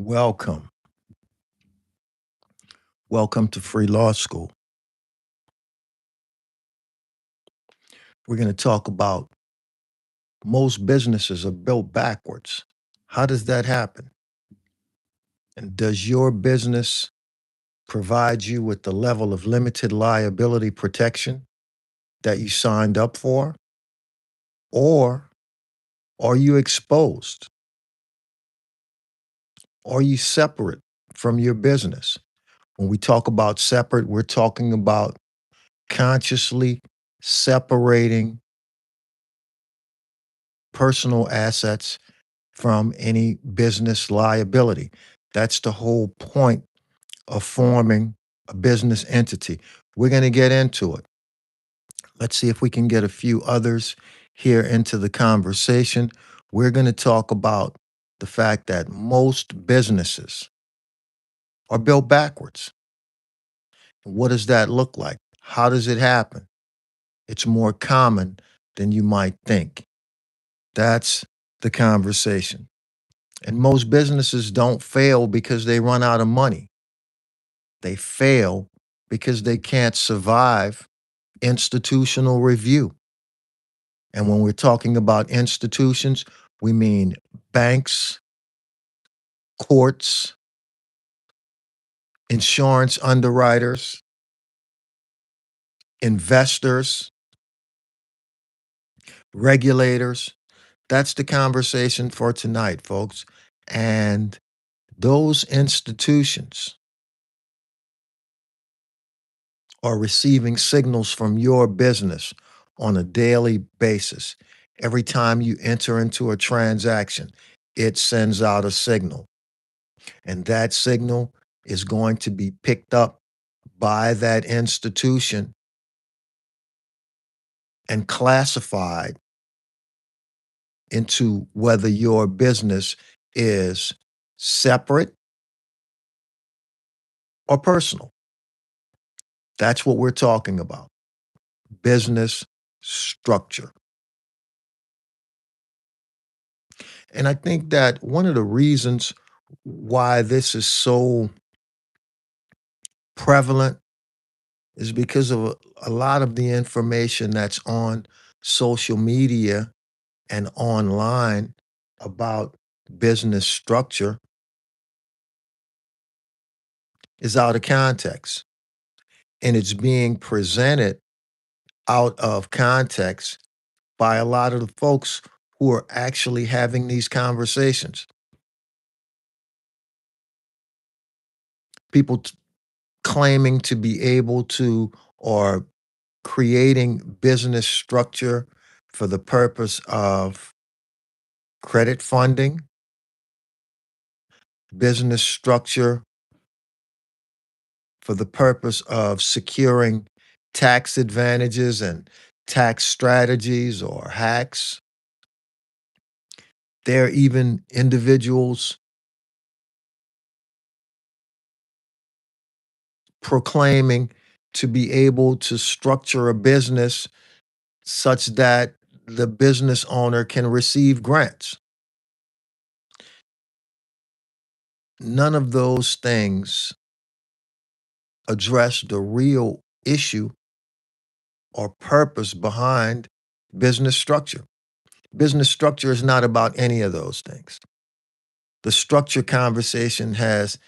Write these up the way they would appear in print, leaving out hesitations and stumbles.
Welcome. Welcome to Free Law School. We're going to talk about most businesses are built backwards. How does that happen? And does your business provide you with the level of limited liability protection that you signed up for? Or are you exposed? Are you separate from your business? When we talk about separate, we're talking about consciously separating personal assets from any business liability. That's the whole point of forming a business entity. We're going to get into it. Let's see if we can get a few others here into the conversation. We're going to talk about the fact that most businesses are built backwards. What does that look like? How does it happen? It's more common than you might think. That's the conversation. And most businesses don't fail because they run out of money. They fail because they can't survive institutional review. And when we're talking about institutions, we mean banks, courts, insurance underwriters, investors, regulators. That's the conversation for tonight, folks. And those institutions are receiving signals from your business on a daily basis. Every time you enter into a transaction, it sends out a signal. And that signal is going to be picked up by that institution and classified into whether your business is separate or personal. That's what we're talking about. Business structure. And I think that one of the reasons why this is so prevalent is because of a lot of the information that's on social media and online about business structure is out of context. And it's being presented out of context by a lot of the folks who are actually having these conversations. People claiming to be able to or creating business structure for the purpose of credit funding, business structure for the purpose of securing tax advantages and tax strategies or hacks. There are even individuals proclaiming to be able to structure a business such that the business owner can receive grants. None of those things address the real issue or purpose behind business structure. Business structure is not about any of those things. The structure conversation has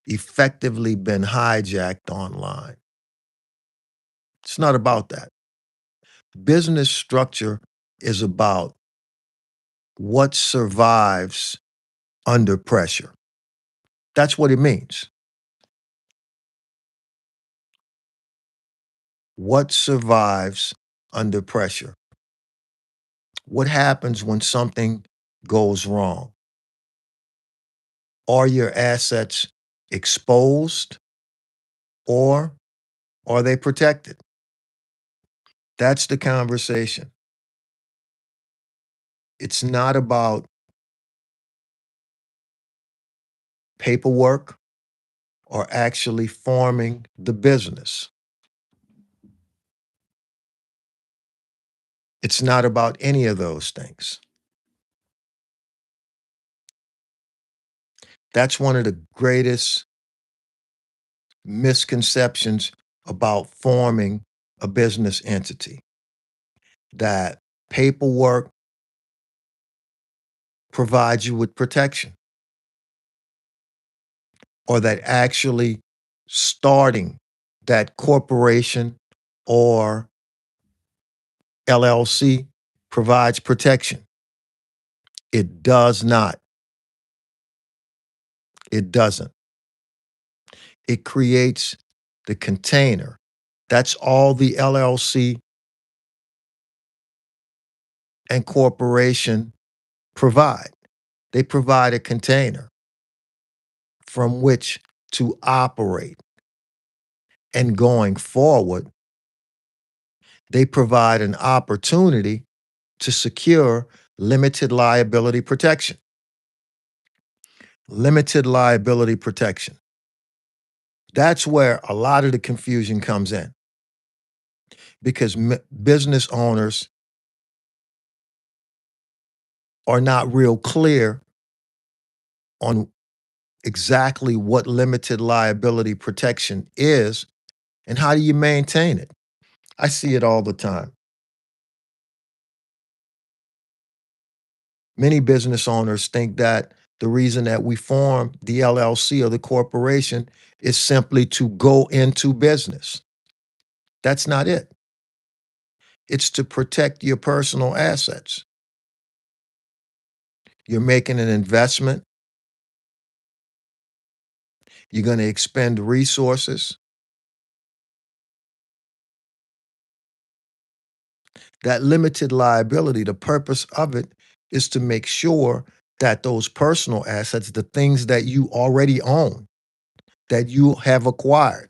effectively been hijacked online. It's not about that. Business structure is about what survives under pressure. That's what it means. What survives under pressure? What happens when something goes wrong? Are your assets exposed or are they protected? That's the conversation. It's not about paperwork or actually forming the business. It's not about any of those things. That's one of the greatest misconceptions about forming a business entity, that paperwork provides you with protection, or that actually starting that corporation or LLC provides protection. It does not. It doesn't. It creates the container. That's all the LLC and corporation provide. They provide a container from which to operate. And going forward, they provide an opportunity to secure limited liability protection. Limited liability protection. That's where a lot of the confusion comes in, because business owners are not real clear on exactly what limited liability protection is and how do you maintain it. I see it all the time. Many business owners think that the reason that we form the LLC or the corporation is simply to go into business. That's not it. It's to protect your personal assets. You're making an investment. You're going to expend resources. That limited liability, the purpose of it is to make sure that those personal assets, the things that you already own, that you have acquired,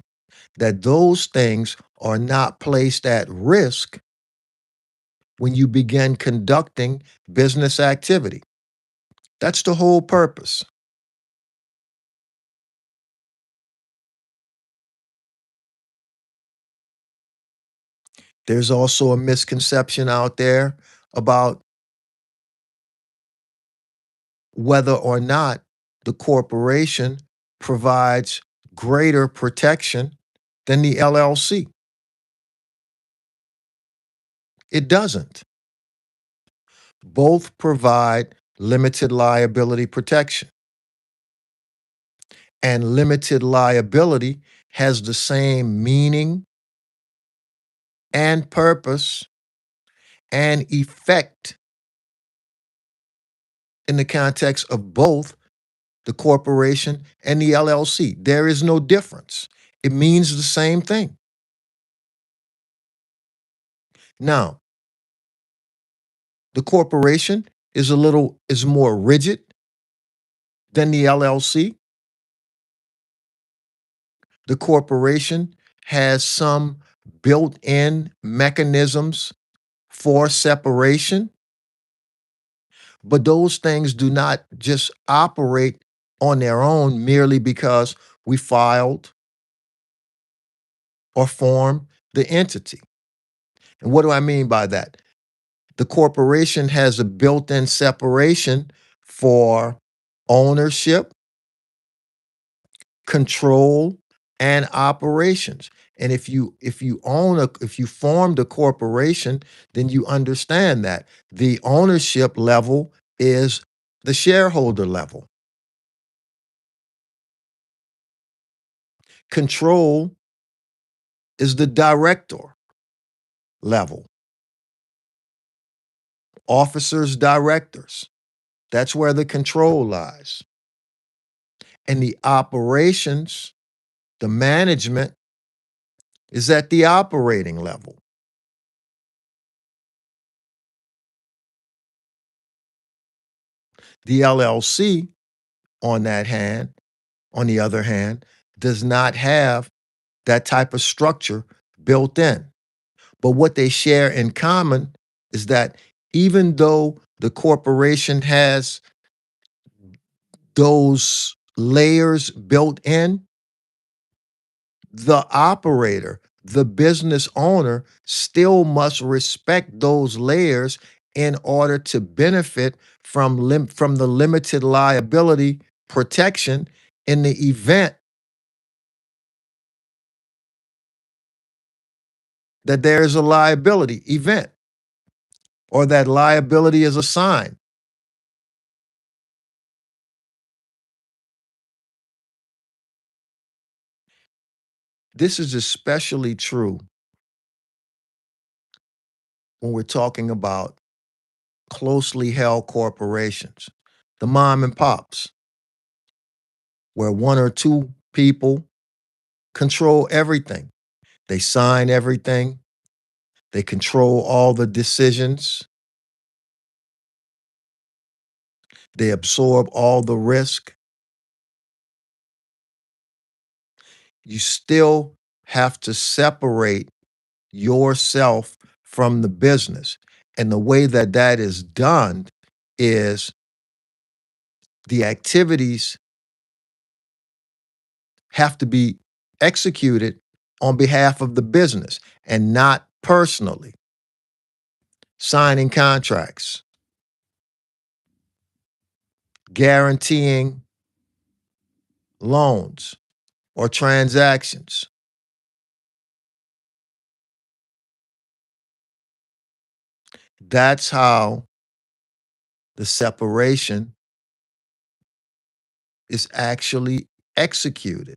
that those things are not placed at risk when you begin conducting business activity. That's the whole purpose. There's also a misconception out there about whether or not the corporation provides greater protection than the LLC. It doesn't. Both provide limited liability protection. And limited liability has the same meaning and purpose and effect in the context of both the corporation and the LLC. There is no difference. It means the same thing. Now, the corporation is more rigid than the LLC. The corporation has some built-in mechanisms for separation, but those things do not just operate on their own merely because we filed or formed the entity. And what do I mean by that? The corporation has a built-in separation for ownership, control, and operations. And if you formed a corporation, then you understand that the ownership level is the shareholder level. Control is the director level. Officers, directors. That's where the control lies. And the operations, the management, is at the operating level. The LLC, on the other hand, does not have that type of structure built in. But what they share in common is that even though the corporation has those layers built in, the operator, the business owner, still must respect those layers in order to benefit from the limited liability protection in the event that there is a liability event or that liability is assigned. This is especially true when we're talking about closely held corporations, the mom and pops, where one or two people control everything. They sign everything, they control all the decisions, they absorb all the risk. You still have to separate yourself from the business. And the way that that is done is the activities have to be executed on behalf of the business and not personally. Signing contracts, guaranteeing loans or transactions. That's how the separation is actually executed.